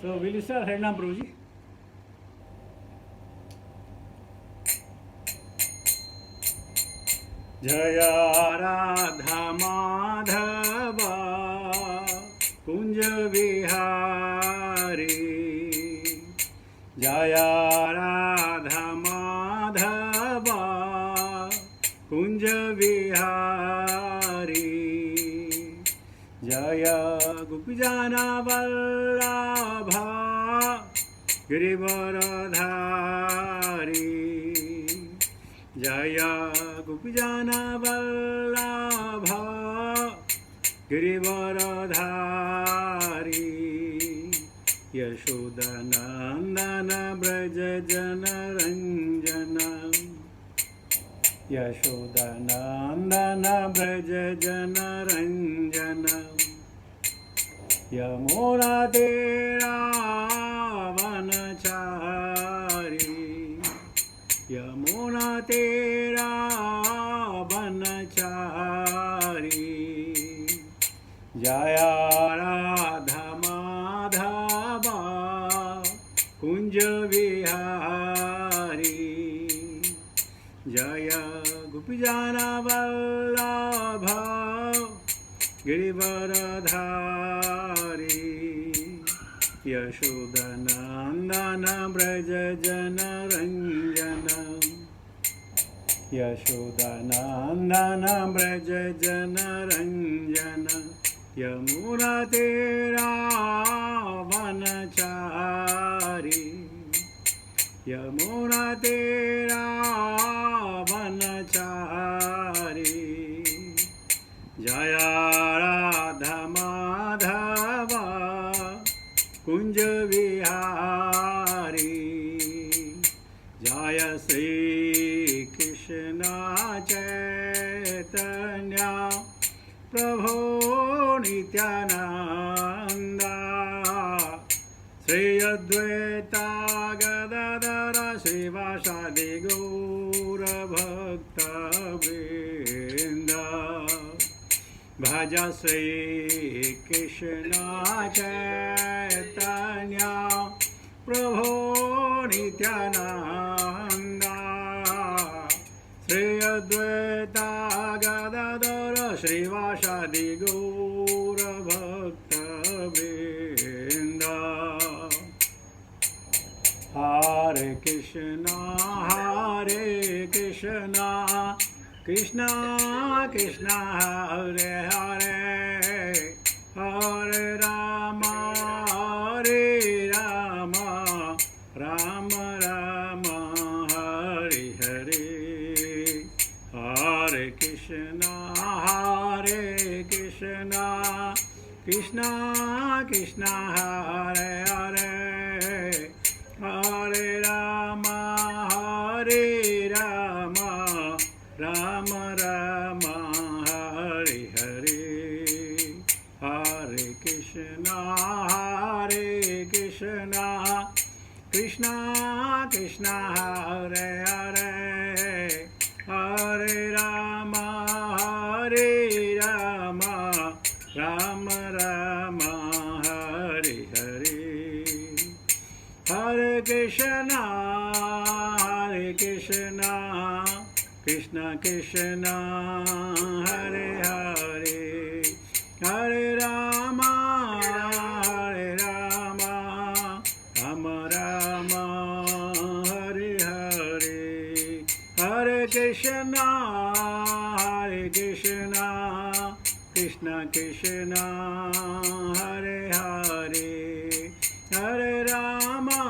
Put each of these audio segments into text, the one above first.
So will you start Harinam Prabhuji? Jaya Radha Madhava Kunja Vihari Jaya Radha Madhava Kunja Vihari Jaya Gopijana Vallabha Girivaradhari Jaya Gopijana Vallabha Girivaradhari Yashodanandana Braja Jana Ranjana Yashodanandana Braja Jana Ranjana Yamuna Tera Vanachari Yamuna Tera Vanachari Jaya Radha Madhava Kunja Vihari Jaya Gopijana Vallabha Girivaradhari Yashodanandana Braja Jana Ranjana Yashodanandana Braja Jana Ranjana Yamuna Tera Vanachari Yamuna Tera Vanachari Jaya Radha Madhava Kunja Vihari Jaya Sri Krishna Chaitanya Prabhu Nityananda Sri Advaita Gadadara Srivasadi Gaura Bhakta Vrinda Bhaja Sri Krishna Chaitanya Prabhu Nityananda Sri Advaita Gadadara Srivasadi Gaura Bhakta Vrinda Hare Krishna Krishna Krishna Hare Hare Hare Rama Rama Rama Hare Hare Hare Krishna Krishna Krishna Hare Hare Hare Rama Rama Rama Hare Hare Hare Krishna Krishna Krishna Hare Hare Hare Rama Rama Rama Hare Hare Hare Krishna Krishna Krishna Hare Hare Hare Rama Rama Rama Hare Hare Hare Krishna Krishna Krishna Hare Hare Hare Rama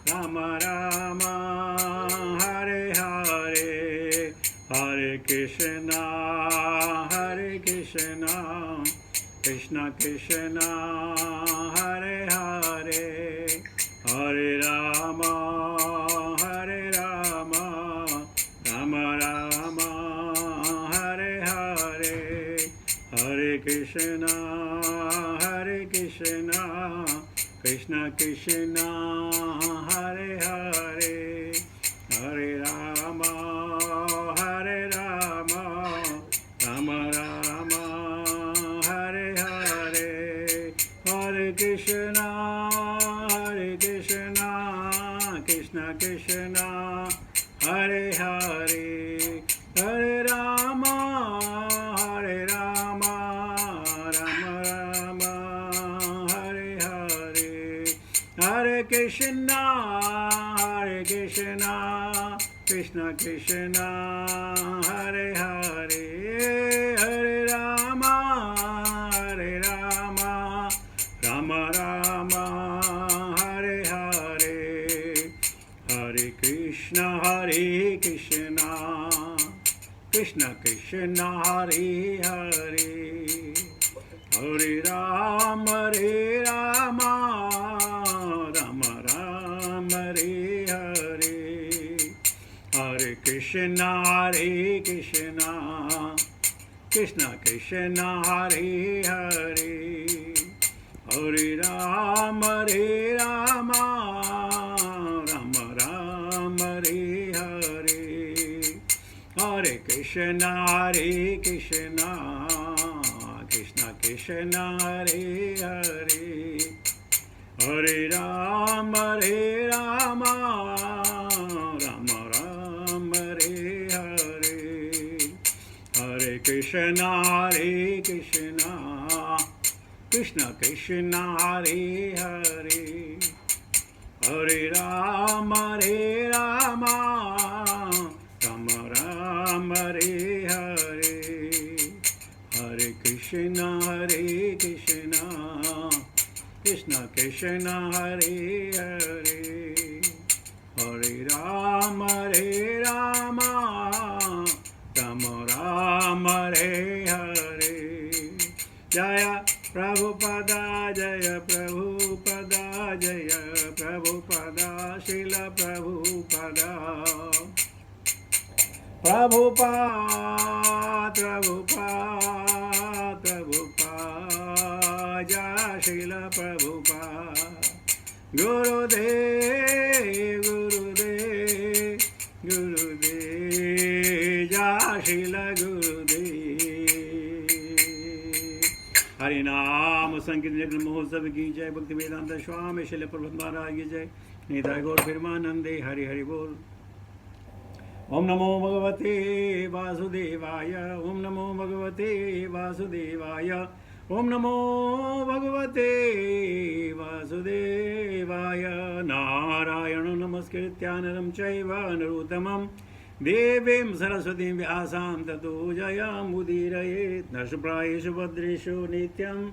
Rama Rama Hare Hare Hare Krishna Krishna Krishna Hare Hare Hare Rama Rama Rama Hare Hare Hare Krishna Krishna Krishna Hare Hare Hare Rama Rama Rama Hare Hare Krishna, Hare Krishna, Krishna Krishna, Hare Hare, Hare Rama, Rama Rama, Hare Hare, Hare Krishna, Krishna Krishna, Hare Hare, Hare Rama, Rama Rama, Hare Hare, Hare Krishna, Krishna Krishna, Hare Hare, Hare Rama, Rama Rama, Hare Hare, Hare Krishna, Krishna Krishna, Hare Hare, Hare Rama, Rama Rama, Hare Hare, Hare Krishna, Krishna Krishna, Hare Hare, Hare Rama, Rama Rama, Hare Hare, Hare Krishna, Krishna Krishna, Hare Hare, Hare Rama, Rama Rama, Hare Hare. Jaya Prabhupada, Jaya Prabhupada, Jaya Prabhupada, Srila Prabhupada. Prabhupada, Jaya Srila Prabhupada. Gurudev, Jaya Srila Gurudev. Hari Naam Sankirtan Mahotsav ki jai, Bhakti Vedanta Swami Srila Prabhupada Maharaj ki jai, Nitai Gaur Firmanande, Hari Hari Bol. Om Namo Bhagavate Vasudevaya, Om Namo Bhagavate Vasudevaya, Om Namo Bhagavate Vasudevaya. Narayana Namaskritya Naram Chaiva Narottamam Devim Saraswatim Vyasam Tato Jayam Udirayet. Narsuprayeshu Bhadreshu Nityam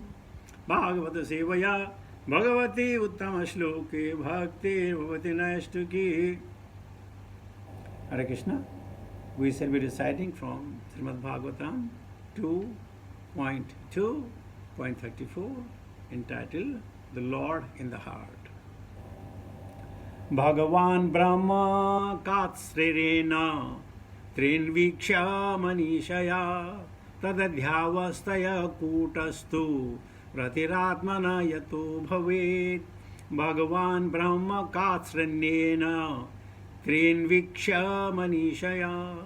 Bhagavata Sevaya Bhagavati Uttama Shloke Bhakti Bhavati Nashtuki. Hare Krishna, we shall be reciting from Srimad Bhagavatam 2.2.34 entitled The Lord in the Heart. Bhagavan Brahma Katsrirena Trinviksha Manishaya Tadadhyavastaya Kutastu Ratiratmana Yato Bhavet. Bhagavan Brahma Katsrirena Trinviksha Manishaya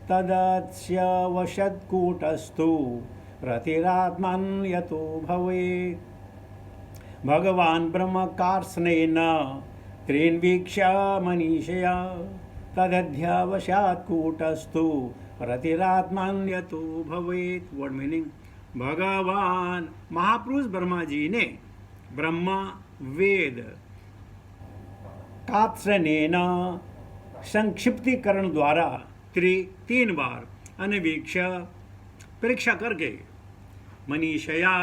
Tadatsya Vashatkutastu Ratiratman Yato Bhavet. Bhagavan Brahma Karsnena Trinviksha Manishaya Tadadhya Vashatkutastu Ratiratman Yato Bhavet. What meaning? Bhagavan Mahapuruष Brahma ji ne Brahma Ved कात्स्रनेना संक्षिप्तीकरण द्वारा 3 बार अनवीक्षा परीक्षा करके मनीषया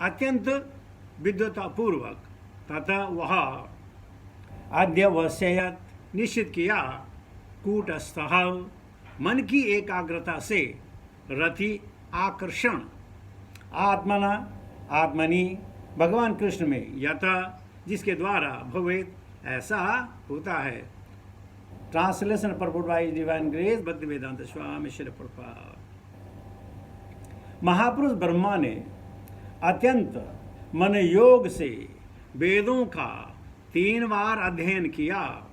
अत्यंत विद्वतापूर्वक तथा वह अध्यवसायत निश्चित किया कूटस्थ मन की एकाग्रता से रति आकर्षण आत्मनि भगवान कृष्ण में यथा जिसके द्वारा भवेत ऐसा होता है. Translation purport bye divine grace भक्ति वेदांत स्वामी श्री प्रभुपाद. महापुरुष ब्रह्मा ने अत्यंत मन योग से वेदों का 3 बार अध्ययन किया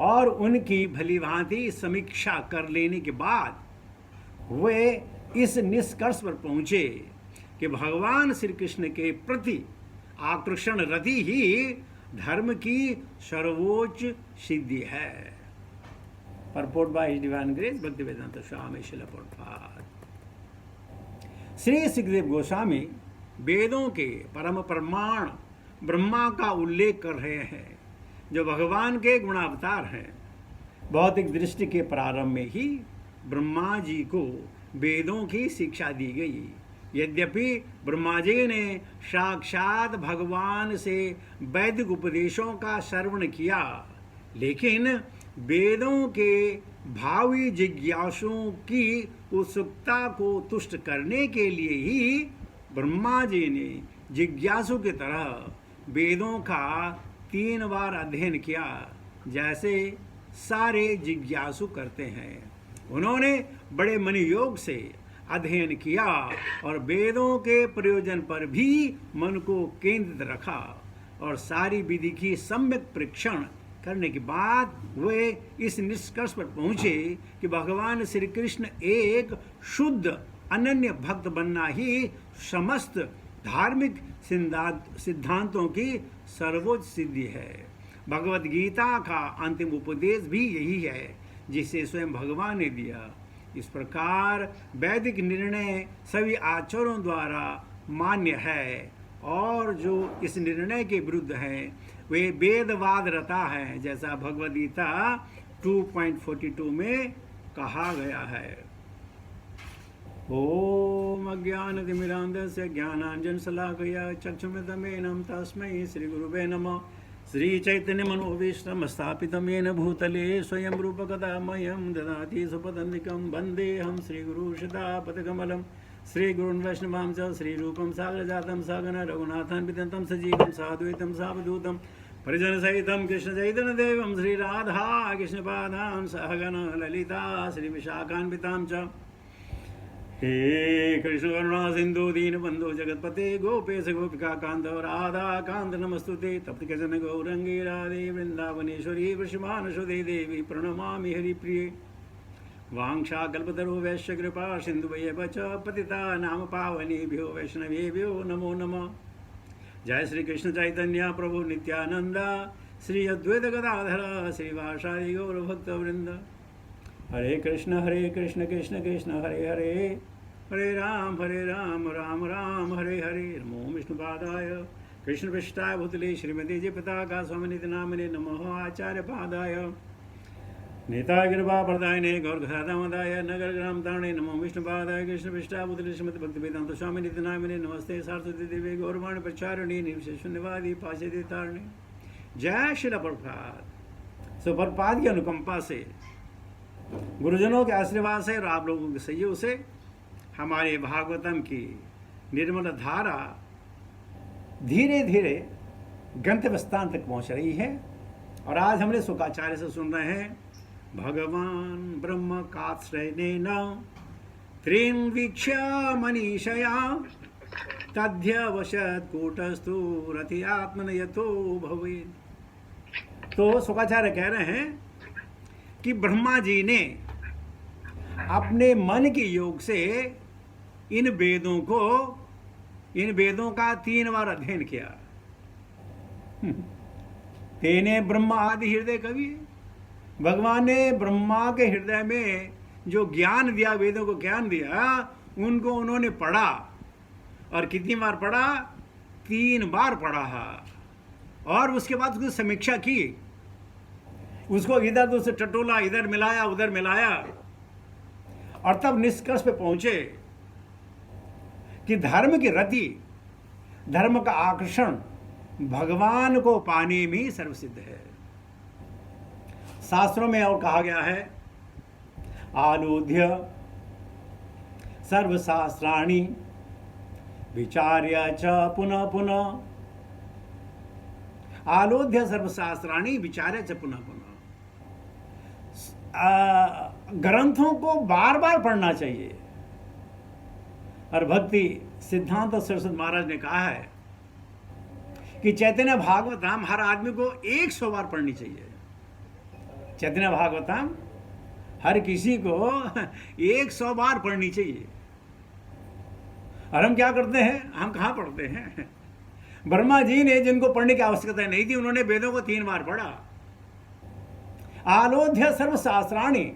और उनकी भलीभांति समीक्षा कर लेने के बाद वे इस निष्कर्ष पर पहुंचे कि भगवान श्री कृष्ण के प्रति आकर्षण रति ही धर्म की सर्वोच्च सिद्धि है. परपोर्ट बाय डिवाइन ग्रेस भक्ति वेदांत स्वामी श्रील प्रभुपाद. श्री सुखदेव गोस्वामी वेदों के परम प्रमाण ब्रह्मा का उल्लेख कर रहे हैं, जो भगवान के गुणावतार हैं। भौतिक दृष्टि के प्रारंभ में ही ब्रह्मा जी को वेदों की शिक्षा दी गई। यद्यपि ब्रह्मा जी ने साक्षात भगवान से वैदिक उपदेशों का श्रवण किया, लेकिन वेदों के भावी जिज्ञासुओं की उत्सुकता को तुष्ट करने के लिए ही ब्रह्मा जी ने जिज्ञासु की तरह वेदों का 3 बार अध्ययन किया, जैसे सारे जिज्ञासु करते हैं। उन्होंने बड़े मन योग से अध्ययन किया और वेदों के प्रयोजन पर भी मन को केंद्रित रखा, और सारी विधि की सम्यक परीक्षण करने के बाद वे इस निष्कर्ष पर पहुँचे कि भगवान श्री कृष्ण एक शुद्ध अनन्य भक्त बनना ही समस्त धार्मिक सिद्धांतों की सर्वोच्च सिद्धि है। भगवत गीता का अंतिम उपदेश भी यही है, जिसे स्वयं भगवान ने दिया। इस प्रकार वैदिक निर्णय सभी आचार्यों द्वारा मान्य है, और जो इस निर्णय के विरुद्ध है वे वेदवाद रता है, जैसा भगवद गीता 2.42 में कहा गया है। ओम अज्ञानतिमिरान्धस्य ज्ञानाञ्जनशलाकया चक्षुरुन्मिलितं तस्मै श्रीगुरुवे नमः। श्रीचैतन्यमनोभीष्टं स्थापितं येन भूतले स्वयं रूपकदा मह्यं ददाति सुपदन्तिकं वन्देऽहं श्रीगुरुश्रीदापदकमलं। श्रीगुरुन् वैष्णवां च श्रीरूपं सागरजातं सगन रघुनाथान्वितं सजीवं साद्वैतं सावधूतं परिजनसहितं कृष्णचैतन्यदेवं श्रीराधा कृष्णपादां सहगन ललिता श्रीविशाखान्वितां च। हे कृष्ण करुणा सिंधु दीनबंधु जगतपते गोपेश गोपिका कांत राधा कांत नमस्तुते। तप्त कृष्ण गौरंगी राधे वृंदावनेश्वरी वृषभानुसुते देवी प्रणमामि हरिप्रिये। वांछा कल्पतरु वैश्य कृपा सिंधुभ्येव च पतिता नाम पावनेभ्यो वैष्णवेभ्यो नमो नमः। जय श्री कृष्ण चैतन्य प्रभु नित्यानंद श्री अद्वैत गदाधर श्रीवासादि गौर भक्तवृंद। हरे कृष्ण कृष्ण कृष्ण हरे हरे, हरे राम राम राम हरे हरे। नमो विष्णुपादाय कृष्णपृष्ठाय भूतले श्रीमती जी पताका स्वामिनिधि नामिने नमः। आचार्य पादाय नेता गिरवा प्रदायने गौरघादामदाय नगर ग्राम तारणे नमो विष्णुपादाय कृष्णपृष्ठाय भूतले श्रीमती भक्ति वेदांत स्वामिनिधि नामिने नमस्ते। सारस्वती देवी गौरवाणी प्रचारिणी निर्विशेषण्यवादी पाशे तारणे। जय श्री प्रभुपाद। सो प्रभुपाद की अनुकंपा से, गुरुजनों के आशीर्वाद से और आप लोगों के सहयोग से हमारे भागवतम की निर्मल धारा धीरे धीरे गंतव्य स्थान तक पहुंच रही है। और आज हमने शुकाचार्य से सुन रहे हैं, भगवान ब्रह्म काश्रयेण त्रीन् वीक्ष्य मनीषया तद्यवशत् कूटस्थो रथयात्मनयतो भवेत्। तो शुकाचार्य कह रहे हैं कि ब्रह्मा जी ने अपने मन के योग से इन वेदों का 3 बार अध्ययन किया। तेने ब्रह्म आदि हृदय कवि, भगवान ने ब्रह्मा के हृदय में जो ज्ञान दिया, वेदों को ज्ञान दिया, उनको उन्होंने पढ़ा। और कितनी बार पढ़ा? 3 बार पढ़ा। और उसके बाद उसकी समीक्षा की, उसको इधर उधर टटोला, इधर मिलाया उधर मिलाया, और तब निष्कर्ष पे पहुंचे कि धर्म की रति, धर्म का आकर्षण भगवान को पाने में सर्वसिद्ध है। शास्त्रों में और कहा गया है, आलूध्य सर्वशास्त्राणि विचार्य च पुनः पुनः। आलोध्य सर्वशास्त्राणि विचार्य च पुनः पुनः। ग्रंथों को बार बार पढ़ना चाहिए। और भक्ति सिद्धांत सरस्वती महाराज ने कहा है कि चैतन्य भागवतम हर आदमी को 100 बार पढ़नी चाहिए। चैतन्य भागवतम हर किसी को 100 बार पढ़नी चाहिए। और हम क्या करते हैं? हम कहाँ पढ़ते हैं? ब्रह्मा जी ने, जिनको पढ़ने की आवश्यकता नहीं थी, उन्होंने वेदों को 3 बार पढ़ा। आलोध्य सर्वशास्त्राणि,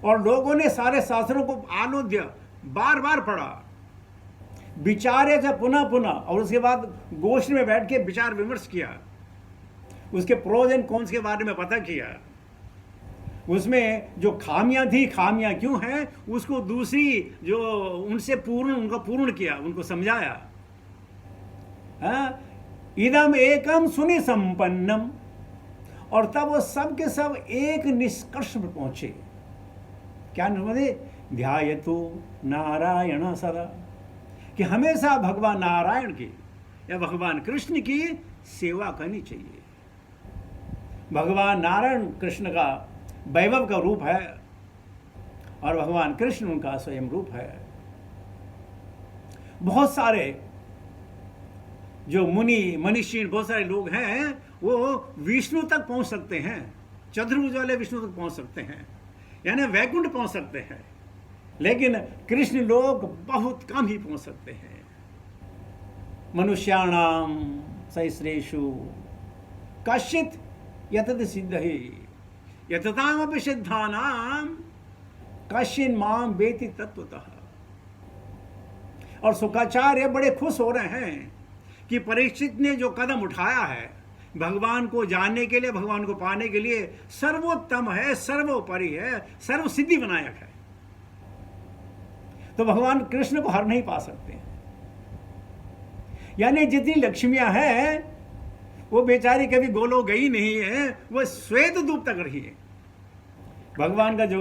और लोगों ने सारे शास्त्रों को आलोध्य बार बार पढ़ा। विचारे थे पुनः पुनः, और उसके बाद गोष्ठ में बैठ के विचार विमर्श किया, उसके प्रोज एंड कॉन्स के बारे में पता किया, उसमें जो खामियां थी, खामियां क्यों हैं, उसको दूसरी जो उनसे उनको पूर्ण किया, उनको समझाया। इदम एकम सुनि संपन्नम, और तब वो सब के सब एक निष्कर्ष पर पहुंचे। क्या समझे? ध्यायतु नारायण सदा, कि हमेशा भगवान नारायण की या भगवान कृष्ण की सेवा करनी चाहिए। भगवान नारायण कृष्ण का वैभव का रूप है और भगवान कृष्ण उनका स्वयं रूप है। बहुत सारे जो मुनि मनीषी बहुत सारे लोग हैं, वो विष्णु तक पहुंच सकते हैं, चतुर्भुज वाले विष्णु तक पहुंच सकते हैं, यानी वैकुंठ पहुंच सकते हैं, लेकिन कृष्ण लोग बहुत कम ही पहुंच सकते हैं। मनुष्याणाम सहस्रेषु कश्चित् यतत सिद्धि यततामपि सिद्धानाम कश्चिन् माम वेति तत्वतः। और शुक्राचार्य बड़े खुश हो रहे हैं कि परीक्षित ने जो कदम उठाया है भगवान को जानने के लिए, भगवान को पाने के लिए, सर्वोत्तम है, सर्वोपरि है, सर्व सिद्धि विनायक है। तो भगवान कृष्ण को हर नहीं पा सकते। यानी जितनी लक्ष्मियां हैं वो बेचारी कभी गोलोक गई नहीं है, वो श्वेत दूप तक रही है। भगवान का जो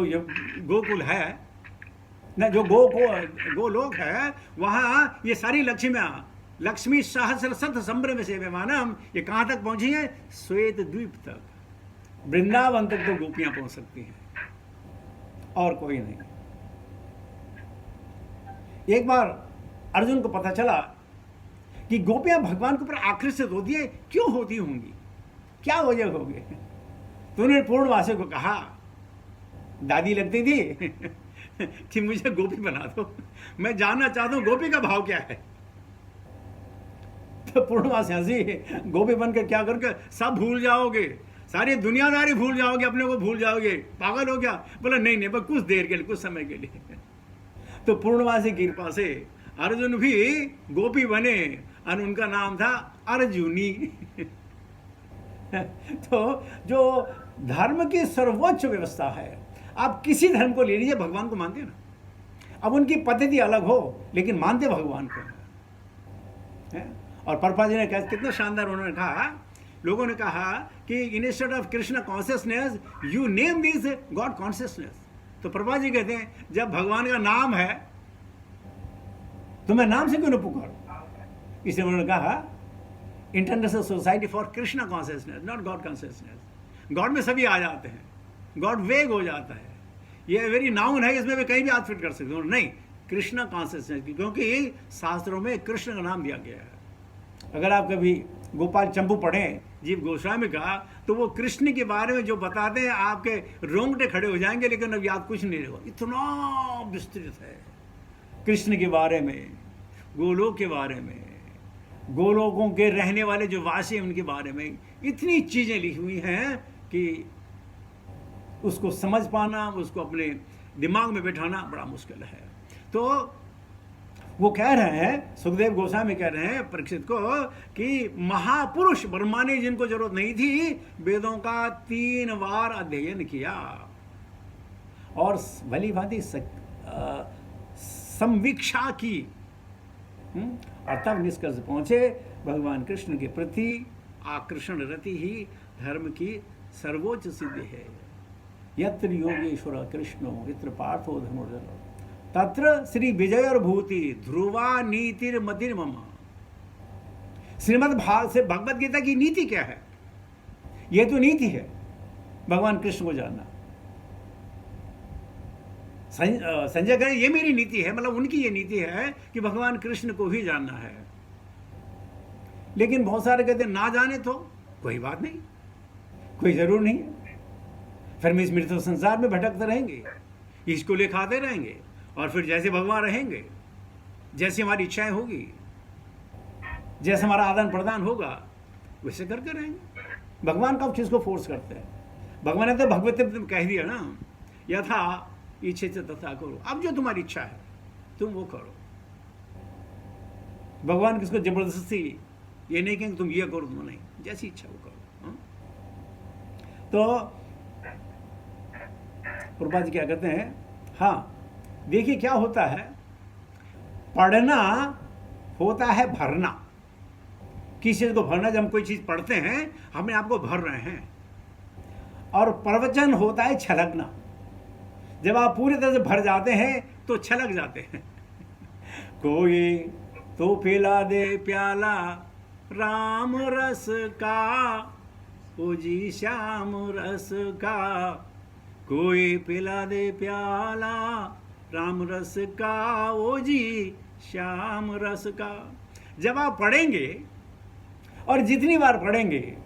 गोकुल है ना, जो गोलोक है, वहां ये सारी लक्ष्मियां, लक्ष्मी सहस्र शत संभ्रम सेव्यमानम, ये कहां तक पहुंची है? श्वेत द्वीप तक, वृंदावन तक तो गोपियां पहुंच सकती हैं, और कोई नहीं। एक बार अर्जुन को पता चला कि गोपियां भगवान के ऊपर आकर्षित होती है, क्यों होती होंगी, क्या वजह होगी? तो उन्होंने पूर्णवासी को कहा, दादी लगती थी कि मुझे गोपी बना दो, मैं जानना चाहता हूं गोपी का भाव क्या है। तो पूर्णवासी हंसी, गोपी बनकर क्या करके सब भूल जाओगे, सारी दुनियादारी भूल जाओगे, अपने को भूल जाओगे, पागल हो गया? बोला नहीं नहीं, बस कुछ देर के लिए, कुछ समय के लिए। तो पूर्णवासी की कृपा से अर्जुन भी गोपी बने और उनका नाम था अर्जुनी। तो जो धर्म की सर्वोच्च व्यवस्था है, आप किसी धर्म को ले लीजिए, भगवान को मानते ना। अब उनकी पद्धति अलग हो, लेकिन मानते भगवान को है। और प्रभुपाद जी ने कहा, कितना शानदार उन्होंने कहा, लोगों ने कहा कि instead of Krishna consciousness you name this God consciousness. तो प्रभुपाद जी कहते हैं, जब भगवान का नाम है तो मैं नाम से क्यों न पुकारूं? इसलिए उन्होंने कहा, international society for Krishna consciousness, not God consciousness. God में सभी आ जाते हैं, गॉड वेग हो जाता है, ये वेरी नाउन है, इसमें भी कहीं भी हाथ फिट कर सकते हो, नहीं, कृष्णा कॉन्शियसनेस, क्योंकि शास्त्रों में कृष्ण का नाम दिया गया है। अगर आप कभी गोपाल चंपू पढ़ें जीव गोस्वामी का, तो वो कृष्ण के बारे में जो बताते हैं, आपके रोंगटे खड़े हो जाएंगे, लेकिन अब याद कुछ नहीं होगा, इतना विस्तृत है कृष्ण के बारे में, गोलोक के बारे में, गोलोकों के रहने वाले जो वासी हैं उनके बारे में, इतनी चीजें लिखी हुई हैं कि उसको समझ पाना, उसको अपने दिमाग में बैठाना बड़ा मुश्किल है। तो वो कह रहे हैं, सुखदेव गोस्वामी कह रहे हैं परीक्षित को कि महापुरुष ब्रह्मा ने जिनको जरूरत नहीं थी, वेदों का 3 बार अध्ययन किया और भली भांति संवीक्षा की, और तब निष्कर्ष पहुंचे, भगवान कृष्ण के प्रति आकर्षण रति ही धर्म की सर्वोच्च सिद्धि है। यत्र योगेश्वर कृष्णो यत्र पार्थो धर्मोधर तत्र श्री विजय भूति ध्रुवा नीतिर मतिर मम। श्रीमद् भगवद गीता की नीति क्या है? यह तो नीति है भगवान कृष्ण को जानना। संजय कह ये मेरी नीति है, मतलब उनकी ये नीति है कि भगवान कृष्ण को ही जानना है। लेकिन बहुत सारे कहते हैं ना जाने तो कोई बात नहीं, कोई जरूर नहीं है, फिर हम इस मृत संसार में भटकते रहेंगे, इसको ले खाते रहेंगे, और फिर जैसे भगवान रहेंगे, जैसे हमारी इच्छाएं होगी, जैसे हमारा आदान प्रदान होगा, वैसे करके रहेंगे। भगवान कब चीज को फोर्स करते हैं? भगवान ने तो भगवत कह दिया ना, यथा इच्छे से तथा करो, अब जो तुम्हारी इच्छा है तुम वो करो। भगवान किसको जबरदस्ती, ये नहीं कहेंगे तुम ये करो, तुम नहीं, जैसी इच्छा वो करो। हाँ? तो प्रभुपाद जी क्या कहते हैं, हाँ देखिए क्या होता है, पढ़ना होता है भरना, किसी चीज को भरना, जब हम कोई चीज पढ़ते हैं हमने आपको भर रहे हैं। और प्रवचन होता है छलकना, जब आप पूरी तरह से भर जाते हैं तो छलक जाते हैं। कोई तो पिला दे प्याला राम रस का, ओ जी श्याम रस का, कोई पिला दे प्याला राम रस का, ओ जी श्याम रस का। जब आप पढ़ेंगे और जितनी बार पढ़ेंगे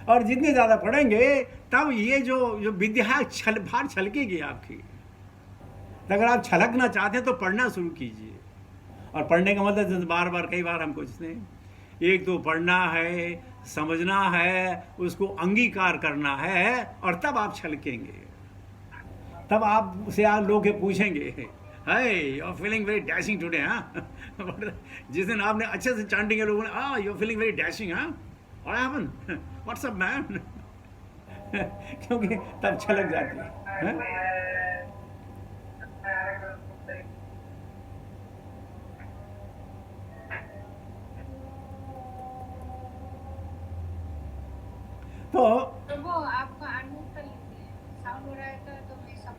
और जितने ज़्यादा पढ़ेंगे, तब ये जो विद्या बाहर छलकेगी आपकी। अगर आप छलकना चाहते हैं तो पढ़ना शुरू कीजिए। और पढ़ने का मतलब बार बार कई बार हमको इसने, एक तो पढ़ना है, समझना है, उसको अंगीकार करना है, और तब आप छलकेंगे। तब आप से लोग पूछेंगे, hi you are feeling very dashing today, हाँ। जिस दिन आपने अच्छे से चांटिंग लोगों ने, you are feeling very dashing, हाँ, what happened, what's up man. क्योंकि तब छलक जाती है। तो वो आपका अनम्यूट कर लीजिए, साउंड हो रहा है तो मैं सब।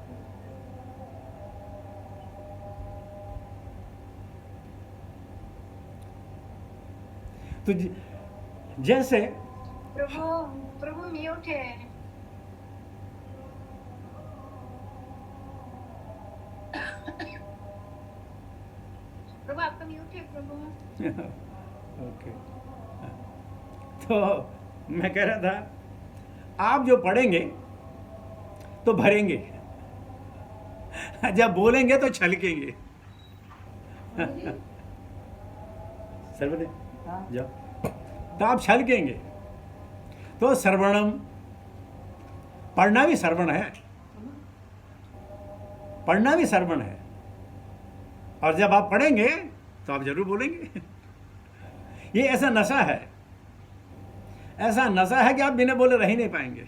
तो जैसे प्रभु म्यूट है। प्रभु आपका म्यूट है प्रभु। ओके। तो मैं कह रहा था, आप जो पढ़ेंगे तो भरेंगे, जब बोलेंगे तो छलकेंगे। सर्वदे जाओ, तो आप छलकेंगे। तो श्रवणम, पढ़ना भी श्रवण है, पढ़ना भी श्रवण है। और जब आप पढ़ेंगे तो आप जरूर बोलेंगे। ये ऐसा नशा है, ऐसा नशा है कि आप बिना बोले रह ही नहीं पाएंगे।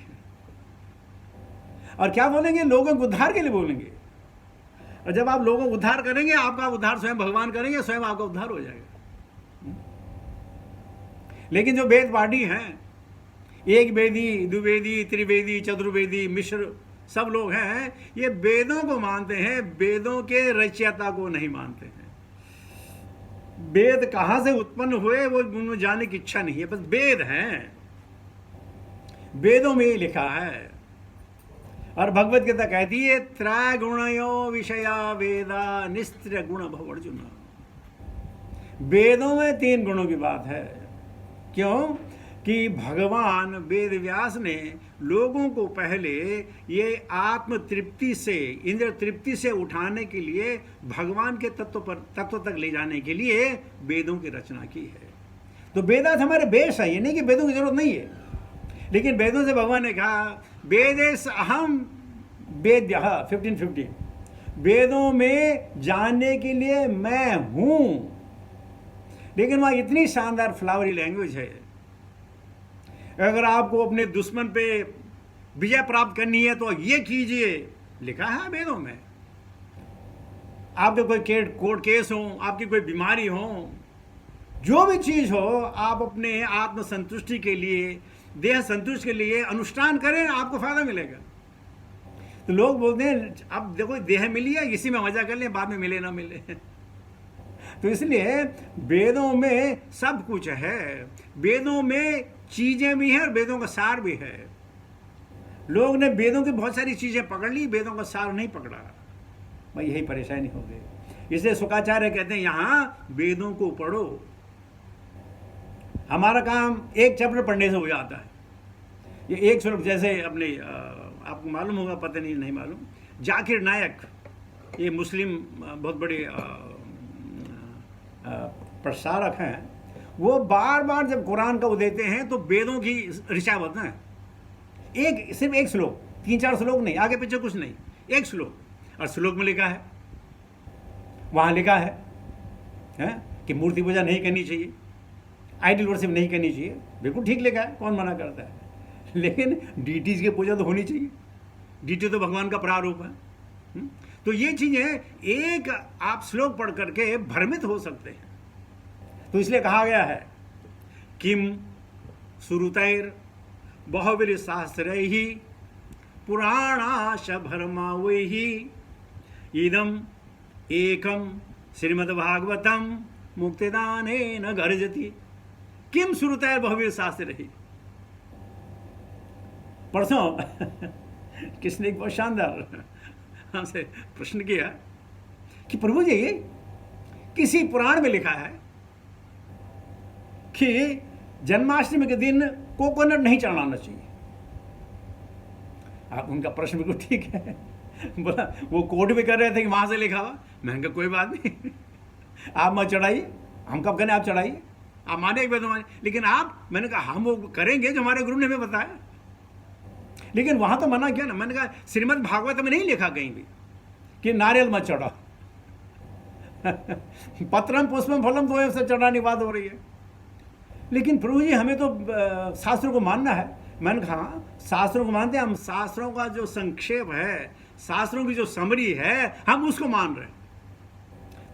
और क्या बोलेंगे, लोगों को उद्धार के लिए बोलेंगे। और जब आप लोगों को उद्धार करेंगे, आपका उद्धार स्वयं भगवान करेंगे, स्वयं आपका उद्धार हो जाएगा। लेकिन जो वेदवादी हैं, एक वेदी, द्विवेदी, त्रिवेदी, चतुर्वेदी, मिश्र, सब लोग हैं, ये वेदों को मानते हैं, वेदों के रचयिता को नहीं मानते हैं। वेद कहां से उत्पन्न हुए वो उनमें जानने की इच्छा नहीं है, बस वेद हैं, वेदों में ही लिखा है। और भगवत गीता कहती है, त्रैगुणयो विषया वेदा निस्त्र गुण भव अर्जुन। वेदों में 3 गुणों की बात है। क्यों? कि भगवान वेद व्यास ने लोगों को पहले ये आत्म तृप्ति से, इंद्र तृप्ति से उठाने के लिए, भगवान के तत्व तक ले जाने के लिए वेदों की रचना की है। तो वेदांत हमारे बेस है, ये नहीं कि वेदों की जरूरत नहीं है, लेकिन वेदों से भगवान ने कहा, वेदेश अहम वेद्य 15:15, वेदों में जानने के लिए मैं हूं। लेकिन वहां इतनी शानदार फ्लावरी लैंग्वेज है, अगर आपको अपने दुश्मन पे विजय प्राप्त करनी है तो ये कीजिए, लिखा है वेदों में। आपके कोई कोर्ट केस हो, आपकी कोई बीमारी हो, जो भी चीज हो, आप अपने आत्म संतुष्टि के लिए, देह संतुष्टि के लिए अनुष्ठान करें, आपको फायदा मिलेगा। तो लोग बोलते हैं, अब देखो देह मिली है, इसी में मजा कर लें, बाद में मिले ना मिले। तो इसलिए वेदों में सब कुछ है, वेदों में चीजें भी हैं और वेदों का सार भी है। लोग ने वेदों की बहुत सारी चीजें पकड़ ली, वेदों का सार नहीं पकड़ा, भाई यही परेशानी हो गई। इसलिए शुक्राचार्य कहते हैं, यहां वेदों को पढ़ो। हमारा काम एक चैप्टर पढ़ने से हो जाता है। ये एक श्लोक, जैसे अपने आपको मालूम होगा, पता नहीं मालूम, जाकिर नायक, ये मुस्लिम बहुत बड़े प्रसारक हैं, वो बार बार जब कुरान का वो देते हैं तो वेदों की ऋचा बताते हैं। सिर्फ एक श्लोक, 3-4 श्लोक नहीं, आगे पीछे कुछ नहीं, एक श्लोक। और श्लोक में लिखा है, वहां लिखा है कि मूर्ति पूजा नहीं करनी चाहिए, आइडल वर्शिप नहीं करनी चाहिए, बिल्कुल ठीक लिखा है, कौन मना करता है। लेकिन डीटीज की पूजा तो होनी चाहिए, डीटी तो भगवान का प्रारूप है। तो ये चीजें एक आप श्लोक पढ़ करके भ्रमित हो सकते हैं। तो इसलिए कहा गया है किम सुरुतैर बहुवीर शास्त्रैहि पुराणाश भरमावैहि इदम एकम श्रीमद्भागवतम मुक्तिदानेन गर्जति किम सुरुतैर बहुवीर शास्त्रैहि। परसों किसने एक बहुत शानदार हमसे प्रश्न किया कि प्रभु जी किसी पुराण में लिखा है कि जन्माष्टमी के दिन कोकोनट नहीं चढ़ाना चाहिए। आप उनका प्रश्न बिल्कुल ठीक है, बोला वो कोर्ट भी कर रहे थे कि वहां से लिखा हुआ। मैंने कहा कोई बात नहीं, आप मत चढ़ाइए, हम कब कहने आप चढ़ाइए, आप माने एक बात माने, लेकिन आप, मैंने कहा हम वो करेंगे जो हमारे गुरु ने हमें बताया। लेकिन वहां तो मना किया ना, मैंने कहा श्रीमद् भागवत में नहीं लिखा कहीं भी कि नारियल मत चढ़ाओ। पत्रम पुष्पम फलम तो ऐसे चढ़ाने की बात हो रही है। लेकिन प्रभु जी हमें तो शास्त्रों को मानना है। मैंने कहा शास्त्रों को मानते हैं हम, शास्त्रों का जो संक्षेप है, शास्त्रों की जो समरी है, हम उसको मान रहे हैं।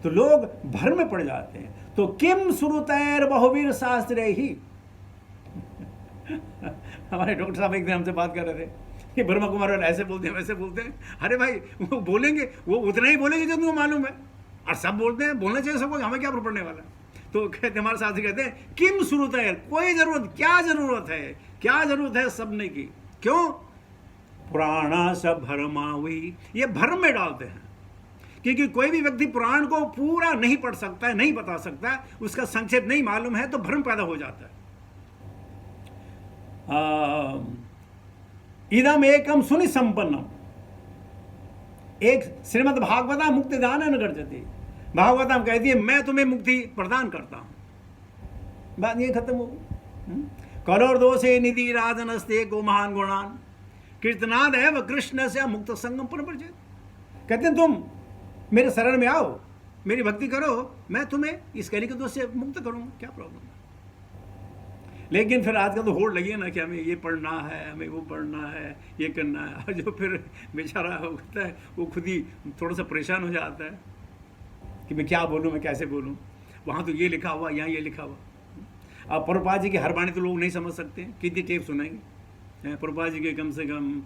तो लोग भ्रम में पड़ जाते हैं। तो किम श्रुतैर बहुवीर शास्त्रैहि। हमारे डॉक्टर साहब एक दिन हमसे बात कर रहे थे कि ब्रह्मा कुमार ऐसे बोलते हैं वैसे बोलते हैं। अरे भाई वो बोलेंगे, वो उतना ही बोलेंगे जो तुमको मालूम है, और सब बोलते हैं, बोलना चाहिए सबको, हमें क्या पड़ने वाला। तो कहते हमारे शास्त्री कहते हैं किम सुरुतैर, कोई जरूरत, क्या जरूरत है, क्या जरूरत है सबने की, क्यों पुराणा सब भरमावी, ये भ्रम में डालते हैं। क्योंकि कोई भी व्यक्ति पुराण को पूरा नहीं पढ़ सकता है, नहीं बता सकता है, उसका संक्षेप नहीं मालूम है, तो भ्रम पैदा हो जाता है। इदम एकम सुनि संपन्नम, एक श्रीमद् भागवता मुक्तिदान न गर्जति। भागवतम कहती है मैं तुम्हें मुक्ति प्रदान करता हूं। बात ये खत्म हो। करोर दोषे निधि राजनस्ते को महान गुणान कीर्तनाद एव कृष्ण से मुक्त संगम पुनर्जित। कहते हैं तुम मेरे शरण में आओ, मेरी भक्ति करो, मैं तुम्हें इस कली के दोष से मुक्त करूंगा, क्या प्रॉब्लम है। लेकिन फिर आजकल तो होड़ लगी है ना कि हमें ये पढ़ना है, हमें वो पढ़ना है, ये करना है, और जो फिर बेचारा होता है वो खुद ही थोड़ा सा परेशान हो जाता है कि मैं क्या बोलूँ, मैं कैसे बोलूँ, वहाँ तो ये लिखा हुआ, यहाँ ये लिखा हुआ। अब प्रभुपाद जी की हर वाणी तो लोग नहीं समझ सकते, कितनी टेप सुनेंगे। प्रभुपाद जी के कम से कम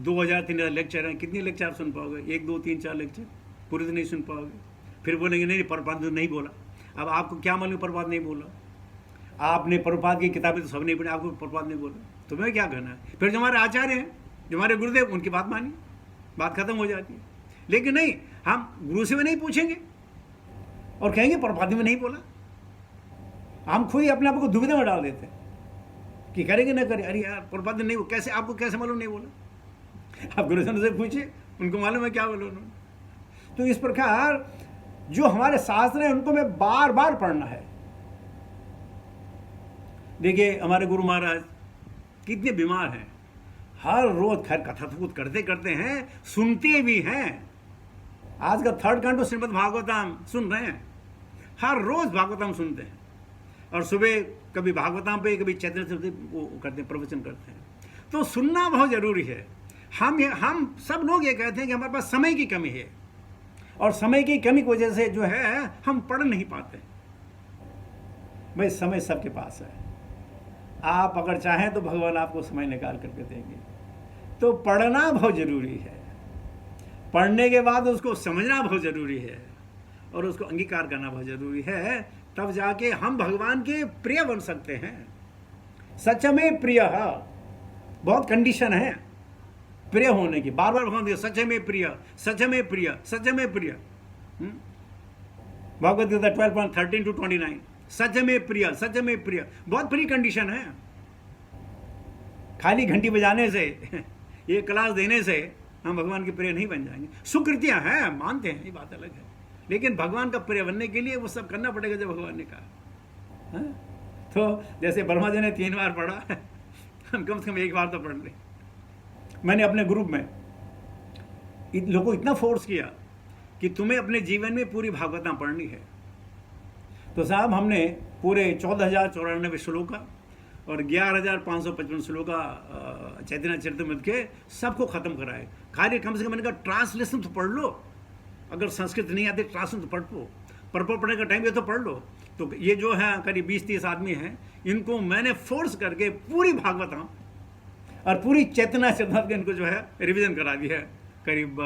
2000-3000 लेक्चर हैं, कितने लेक्चर आप सुन पाओगे, 1 2 3 4 लेक्चर पूरे तो नहीं सुन पाओगे। फिर बोलेंगे नहीं प्रभुपाद तो नहीं बोला। अब आपको क्या मालूम प्रभुपाद नहीं बोला, आपने प्रभुपाद की किताबें तो सब नहीं पढ़ी, आपको प्रभुपाद नहीं बोला, तुम्हें क्या करना है। फिर जो हमारे आचार्य हैं, जो हमारे गुरुदेव, उनकी बात मानिए, बात खत्म हो जाती है। लेकिन नहीं, हम गुरु से भी नहीं पूछेंगे और कहेंगे प्रभुपाद ने नहीं बोला। हम खुद ही अपने आप को दुविधा में डाल देते हैं कि करेंगे ना करें, अरे यार प्रभुपाद ने नहीं, कैसे, आपको कैसे मालूम नहीं बोला। आप गुरु से पूछिए, उनको मालूम है क्या बोला उन्होंने। तो इस प्रकार जो हमारे शास्त्र हैं उनको हमें बार बार पढ़ना है। देखिए हमारे गुरु महाराज कितने बीमार हैं, हर रोज खैर कथा तो कुछ करते करते हैं, सुनते भी हैं। आज का 3rd कांड श्रीमद् भागवतम सुन रहे हैं, हर रोज भागवतम सुनते हैं, और सुबह कभी भागवतम पे कभी चैतन्य वो करते हैं, प्रवचन करते हैं। तो सुनना बहुत जरूरी है। हम सब लोग ये कहते हैं कि हमारे पास समय की कमी है, और समय की कमी की वजह से जो है हम पढ़ नहीं पाते। भाई समय सबके पास है, आप अगर चाहें तो भगवान आपको समय निकाल करके देंगे। तो पढ़ना बहुत जरूरी है, पढ़ने के बाद उसको समझना बहुत जरूरी है, और उसको अंगीकार करना बहुत जरूरी है। तब जाके हम भगवान के प्रिय बन सकते हैं। सच में प्रिय, बहुत कंडीशन है प्रिय होने की। बार बार भगवान दिया सच में प्रिय, सच में प्रिय, सच में प्रिय। भगवद गीता 12:13-29, सच में प्रिय, सच में प्रिय, बहुत प्रिय कंडीशन है। खाली घंटी बजाने से, ये क्लास देने से हम भगवान के प्रिय नहीं बन जाएंगे। सुकृतियां हैं, मानते हैं, ये बात अलग है, लेकिन भगवान का प्रिय बनने के लिए वो सब करना पड़ेगा जो भगवान ने कहा। तो जैसे ब्रह्मा जी ने 3 बार पढ़ा, हम कम से कम 1 बार तो पढ़ लें। मैंने अपने ग्रुप में लोगों को इतना फोर्स किया कि तुम्हें अपने जीवन में पूरी भागवतां पढ़नी है। तो साहब हमने पूरे 14,094 श्लोक का और 11,555 श्लोक का चैतन्य चरितमृत के सबको ख़त्म कराए। खाली कम से कम मैंने कहा ट्रांसलेशन तो पढ़ लो, अगर संस्कृत नहीं आती ट्रांसलेशन तो पढ़ लो, पर्पल पढ़ने का टाइम ये तो पढ़ लो। तो ये जो है करीब 20-30 आदमी हैं, इनको मैंने फोर्स करके पूरी भागवत और पूरी चैतन्य चरितमृत के इनको जो है रिवीजन करा दी है करीब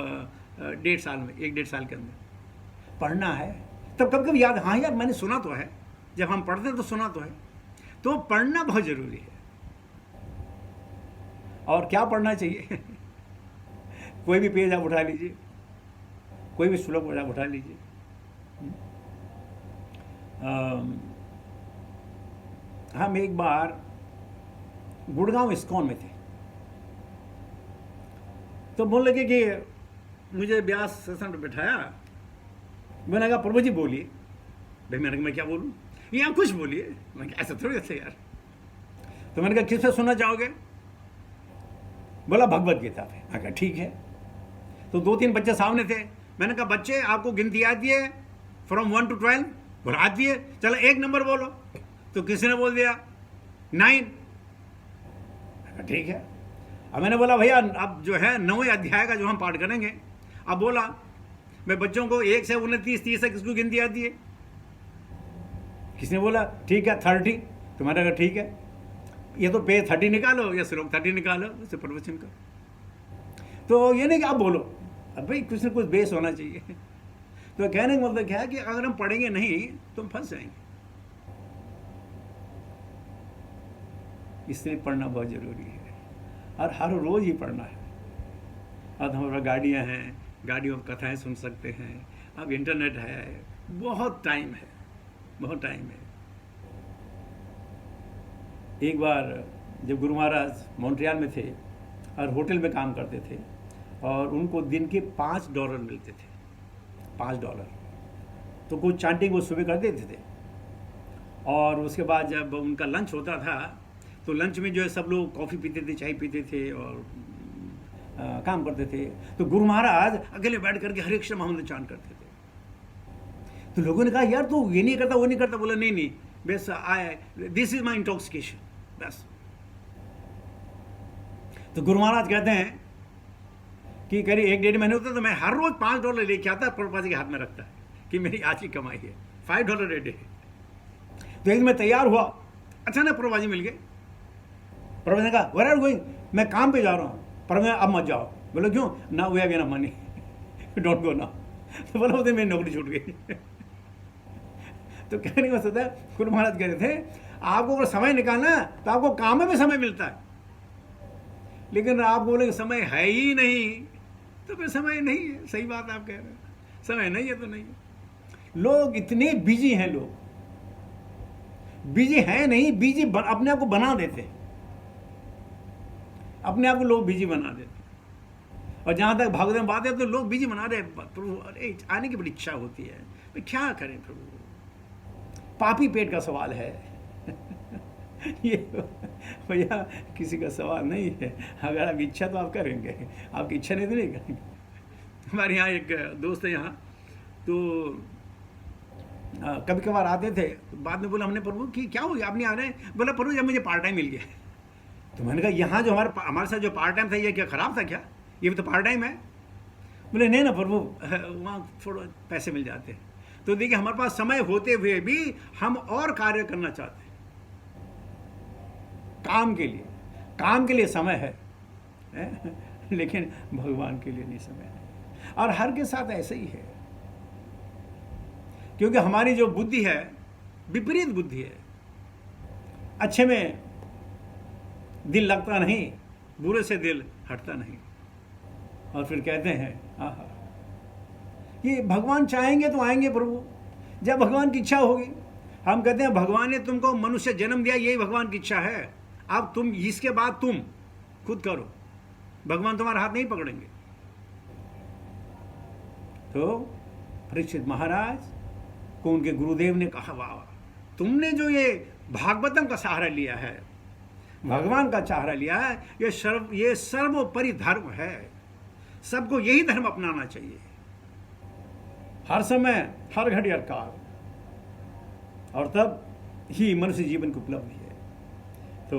1.5 साल में, 1-1.5 साल के अंदर पढ़ना है। तब कब कब याद, हाँ यार मैंने सुना तो है, जब हम पढ़ते हैं तो सुना तो है। तो पढ़ना बहुत जरूरी है। और क्या पढ़ना चाहिए कोई भी पेज आप उठा लीजिए, कोई भी श्लोक आप उठा लीजिए। हम एक बार गुड़गांव इस्कॉन में थे, तो बोल लगे कि मुझे व्यास सत्संग में बैठाया। मैंने कहा प्रभु जी बोलिए। भाई मैंने कहा मैं क्या बोलूँ, यहाँ कुछ बोलिए। मैं कहा ऐसा थोड़ी ऐसे यार। तो मैंने कहा किससे सुनना चाहोगे? बोला भगवत गीता पे। मैं कहा ठीक है। तो 2-3 बच्चे सामने थे। मैंने कहा बच्चे आपको गिनती आती है फ्रॉम 1 to 12? बोला आती है। चलो 1 नंबर बोलो। तो किसी ने बोल दिया 9। ठीक है। अब मैंने बोला भैया अब जो है 9वें अध्याय का जो हम पाठ करेंगे। अब बोला मैं बच्चों को 1 से 29, 30 तक किसको गिनती आती है? किसने बोला ठीक है 30। तो मैंने कहा ठीक है, ये तो पेज 30 निकालो या श्लोक 30 निकालो, उसे प्रवचन करो। तो ये नहीं कि आप बोलो, अब भाई कुछ ना कुछ बेस होना चाहिए। तो कहने का मतलब क्या है कि अगर हम पढ़ेंगे नहीं तो हम फंस जाएंगे। इसलिए पढ़ना बहुत ज़रूरी है और हर रोज़ ही पढ़ना है। अब हमारा गाड़ियाँ हैं, गाड़ियों में कथाएं सुन सकते हैं, अब इंटरनेट है, बहुत टाइम है, बहुत टाइम है। एक बार जब गुरु महाराज मॉन्ट्रियल में थे और होटल में काम करते थे और उनको दिन के $5 मिलते थे, $5। तो कुछ चांटिंग वो सुबह कर देते थे और उसके बाद जब उनका लंच होता था तो लंच में जो है सब लोग कॉफ़ी पीते थे, चाय पीते थे और काम करते थे। तो गुरु महाराज अकेले बैठ करके हरे कृष्ण महामंत्र चांट करते थे। तो लोगों ने कहा यार तू ये नहीं करता वो नहीं करता। बोला नहीं बस दिस इज माई इंटॉक्सिकेशन बस। तो गुरु महाराज कहते हैं कि करीब 1-1.5 महीने होते तो मैं हर रोज $5 लेके आता, प्रभुपाद जी के हाथ में रखता कि मेरी आज की कमाई है, $5 a day। तो एक दिन मैं तैयार हुआ, अचानक प्रभुपाद जी मिल गए। प्रभुपाद ने कहा वेयर आर यू गोइंग? मैं काम पे जा रहा हूँ। प्रभु अब मत जाओ। बोलो क्यों? ना we have enough money, don't go now. तो बोला उसे मेरी नौकरी छूट गई। तो कहने का मतलब है गुरु महाराज कह रहे थे आपको अगर समय निकालना तो आपको काम में भी समय मिलता है, लेकिन आप बोले समय है ही नहीं तो फिर समय नहीं है। सही बात आप कह रहे हैं, समय नहीं है तो नहीं है। लोग इतने बिजी हैं, लोग बिजी हैं नहीं, बिजी अपने आप को बना देते हैं, अपने आप को लोग बिजी बना देते हैं। और जहाँ तक भागवत में बात है तो लोग बिजी बना रहे हैं। प्रभु अरे आने की बड़ी इच्छा होती है, भाई क्या करें प्रभु, पापी पेट का सवाल है। ये भैया किसी का सवाल नहीं है। अगर आपकी इच्छा तो आप करेंगे, आपकी इच्छा नहीं तो नहीं करेंगे। हमारे यहाँ एक दोस्त है यहाँ, तो कभी कभार आते थे तो बाद में बोला हमने प्रभु कि क्या हो गया आप नहीं आ रहे? बोला प्रभु जब मुझे पार्ट टाइम मिल गया। तो मैंने कहा यहाँ जो हमारे साथ जो पार्ट टाइम था ये क्या ख़राब था क्या? ये भी तो पार्ट टाइम है। बोले नहीं ना प्रभु, वहाँ थोड़ा पैसे मिल जाते हैं। तो देखिए हमारे पास समय होते हुए भी हम और कार्य करना चाहते हैं। काम के लिए समय है, लेकिन भगवान के लिए नहीं समय है। और हर के साथ ऐसे ही है, क्योंकि हमारी जो बुद्धि है विपरीत बुद्धि है। अच्छे में दिल लगता नहीं, बुरे से दिल हटता नहीं। और फिर कहते हैं आहा, ये भगवान चाहेंगे तो आएंगे प्रभु, जब भगवान की इच्छा होगी। हम कहते हैं भगवान ने तुमको मनुष्य जन्म दिया, यही भगवान की इच्छा है। अब तुम इसके बाद तुम खुद करो, भगवान तुम्हारा हाथ नहीं पकड़ेंगे। तो परीक्षित महाराज को उनके गुरुदेव ने कहा वाह तुमने जो ये भागवतम का सहारा लिया है, भगवान का सहारा लिया है, ये सर्वोपरि धर्म है। सबको यही धर्म अपनाना चाहिए, हर समय हर घड़ी हर काल। और तब ही मनुष्य जीवन की उपलब्धि है। तो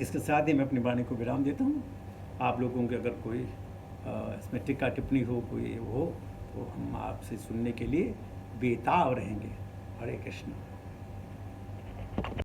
इसके साथ ही मैं अपनी वाणी को विराम देता हूँ। आप लोगों के अगर कोई इसमें टिक्का टिप्पणी हो, कोई हो, तो हम आपसे सुनने के लिए बेताब रहेंगे। हरे कृष्ण।